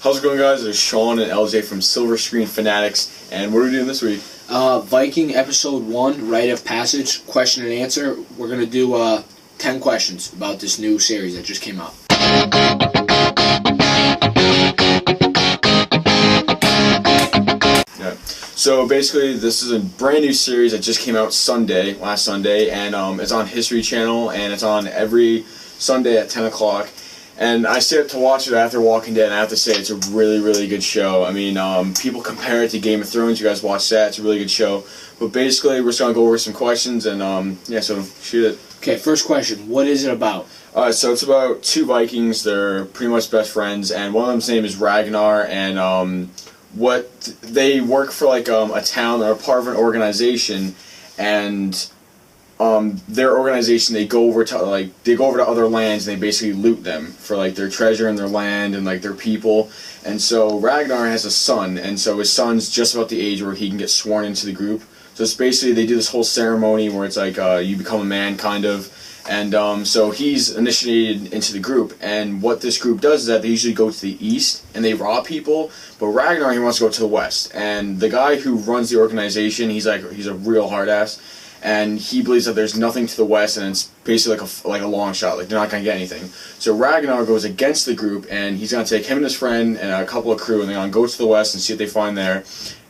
How's it going, guys? It's Sean and LJ from Silver Screen Fanatics, and what are we doing this week? Viking Episode 1, Rite of Passage, question and answer. We're going to do 10 questions about this new series that just came out. Yeah. So basically, this is a brand new series that just came out last Sunday, and it's on History Channel, and it's on every Sunday at 10 o'clock. And I stayed up to watch it after Walking Dead, and I have to say it's a really, really good show. I mean, people compare it to Game of Thrones. You guys watch that. It's a really good show. But basically, we're just going to go over some questions, and yeah, so shoot it. Okay, first question. What is it about? So it's about two Vikings. They're pretty much best friends, and one of them's name is Ragnar, and they work for like a town. They're a part of an organization, and their organization, they go over to other lands and they basically loot them for like their treasure and their land and like their people. And so Ragnar has a son, and so his son's just about the age where he can get sworn into the group. So it's basically they do this whole ceremony where it's like you become a man kind of, and so he's initiated into the group. And what this group does is that they usually go to the east and they rob people, but Ragnar, he wants to go to the west. And the guy who runs the organization, he's a real hard ass. And he believes that there's nothing to the west, and it's basically like a long shot. Like, they're not going to get anything. So Ragnar goes against the group, and he's going to take him and his friend and a couple of crew, and they're going to go to the west and see what they find there.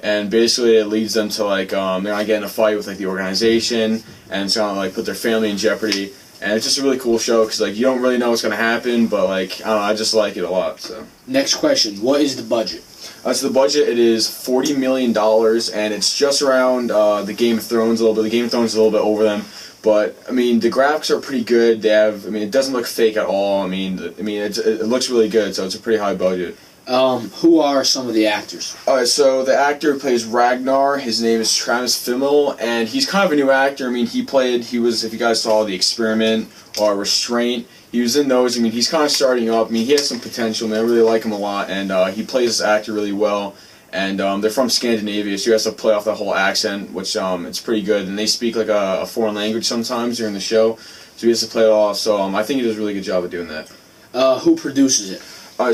And basically it leads them to, like, they're going to get in a fight with, like, the organization, and it's going to, like, put their family in jeopardy. And it's just a really cool show, because, like, you don't really know what's going to happen, but, like, I don't know, I just like it a lot, so. Next question. What is the budget? So the budget, it is $40 million, and it's just around the Game of Thrones a little bit. The Game of Thrones is a little bit over them, but I mean the graphics are pretty good. It doesn't look fake at all. It looks really good, so it's a pretty high budget. Who are some of the actors? So the actor who plays Ragnar, his name is Travis Fimmel, and he's kind of a new actor. I mean, he was, if you guys saw The Experiment or Restraint, he was in those. I mean, he's kind of starting up. I mean, he has some potential. I mean, I really like him a lot, and he plays this actor really well. And they're from Scandinavia, so he has to play off that whole accent, which it's pretty good. And they speak like a foreign language sometimes during the show, so he has to play it off. So I think he does a really good job of doing that. Who produces it?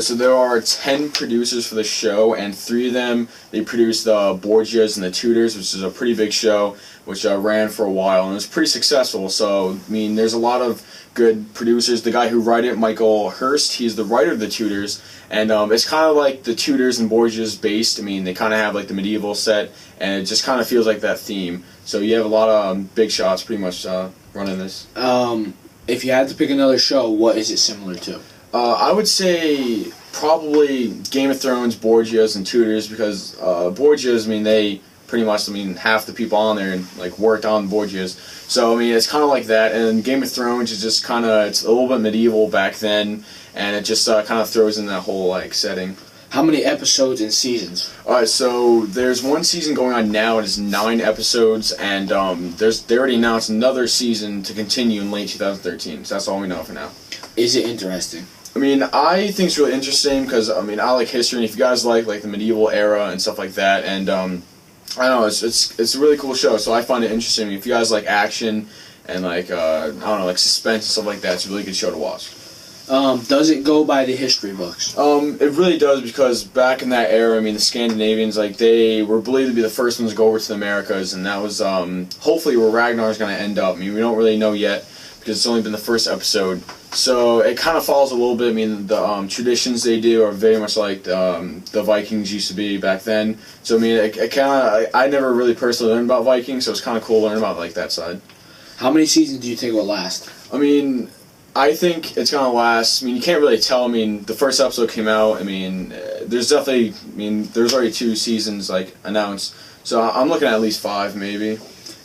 So there are 10 producers for the show, and 3 of them, they produced the Borgias and the Tudors, which is a pretty big show, which ran for a while, and it was pretty successful. So, I mean, there's a lot of good producers. The guy who wrote it, Michael Hurst, he's the writer of the Tudors, and it's kind of like the Tudors and Borgias based. I mean, they kind of have like the medieval set, and it just kind of feels like that theme. So you have a lot of big shots pretty much running this. If you had to pick another show, what is it similar to? I would say probably Game of Thrones, Borgias, and Tudors, because Borgias, I mean, they pretty much, I mean, half the people on there like worked on Borgias. So, I mean, it's kind of like that, and Game of Thrones is just kind of, it's a little bit medieval back then, and it just kind of throws in that whole, like, setting. How many episodes and seasons? So there's one season going on now. It is 9 episodes, and they already announced another season to continue in late 2013, so that's all we know for now. Is it interesting? I mean, I think it's really interesting because, I mean, I like history, and if you guys like the medieval era and stuff like that, and I don't know, it's a really cool show, so I find it interesting. If you guys like action and like I don't know, like suspense and stuff like that, it's a really good show to watch. Does it go by the history books? It really does, because back in that era, I mean, the Scandinavians, like, they were believed to be the first ones to go over to the Americas, and that was hopefully where Ragnar's going to end up. I mean, we don't really know yet, because it's only been the first episode. So it kind of follows a little bit. I mean, the traditions they do are very much like the Vikings used to be back then. So, I mean, I never really personally learned about Vikings, so it's kind of cool learning about, like, that side. How many seasons do you think will last? I mean, I think it's going to last. I mean, you can't really tell. I mean, the first episode came out. I mean, there's already 2 seasons, like, announced. So I'm looking at least 5, maybe.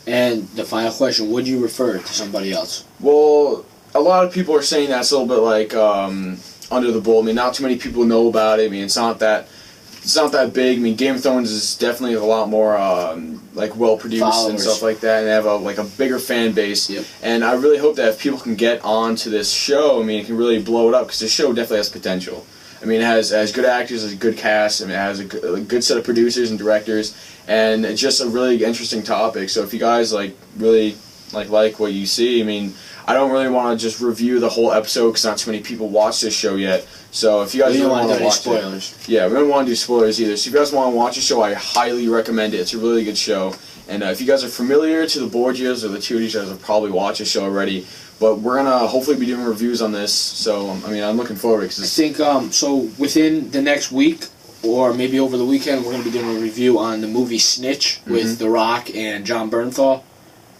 And the final question, would you refer to somebody else? Well, a lot of people are saying that's a little bit like under the bowl. I mean, not too many people know about it. I mean, it's not that big. I mean, Game of Thrones is definitely a lot more like well produced and stuff like that, and they have a bigger fan base. Yep. And I really hope that if people can get onto this show, I mean, it can really blow it up, because this show definitely has potential. I mean, it has good actors, a good cast. I mean, it has a good set of producers and directors, and it's just a really interesting topic. So if you guys really like what you see, I mean, I don't really want to just review the whole episode because not too many people watch this show yet. So if you guys don't really want to watch spoilers. Yeah, we don't want to do spoilers either. So if you guys want to watch the show, I highly recommend it. It's a really good show. And if you guys are familiar to the Borgias or the two of you guys have probably watched the show already. But we're going to hopefully be doing reviews on this. So, I mean, I'm looking forward to it. I think, so within the next week, or maybe over the weekend, we're going to be doing a review on the movie Snitch with The Rock and John Bernthal.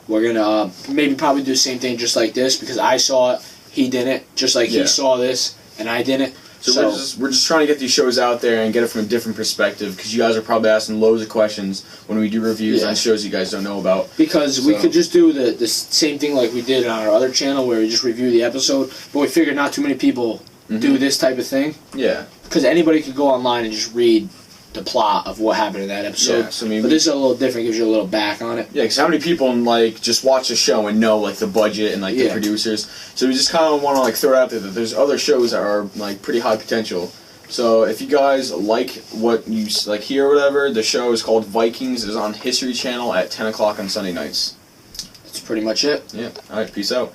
We're going to maybe probably do the same thing just like this, because I saw it, he didn't, just like he saw this, and I didn't. So we're just trying to get these shows out there and get it from a different perspective, because you guys are probably asking loads of questions when we do reviews on shows you guys don't know about. Because we could just do the same thing like we did on our other channel, where we just review the episode, but we figured not too many people do this type of thing. Yeah. Because anybody could go online and just read the plot of what happened in that episode. Yeah, so I mean, but this is a little different, gives you a little back on it. Yeah, because how many people like just watch a show and know like the budget and like the producers? So we just kind of want to like throw it out there that there's other shows that are like pretty high potential. So if you guys like what you like hear or whatever, the show is called Vikings. It is on History Channel at 10 o'clock on Sunday nights. That's pretty much it. Yeah. All right. Peace out.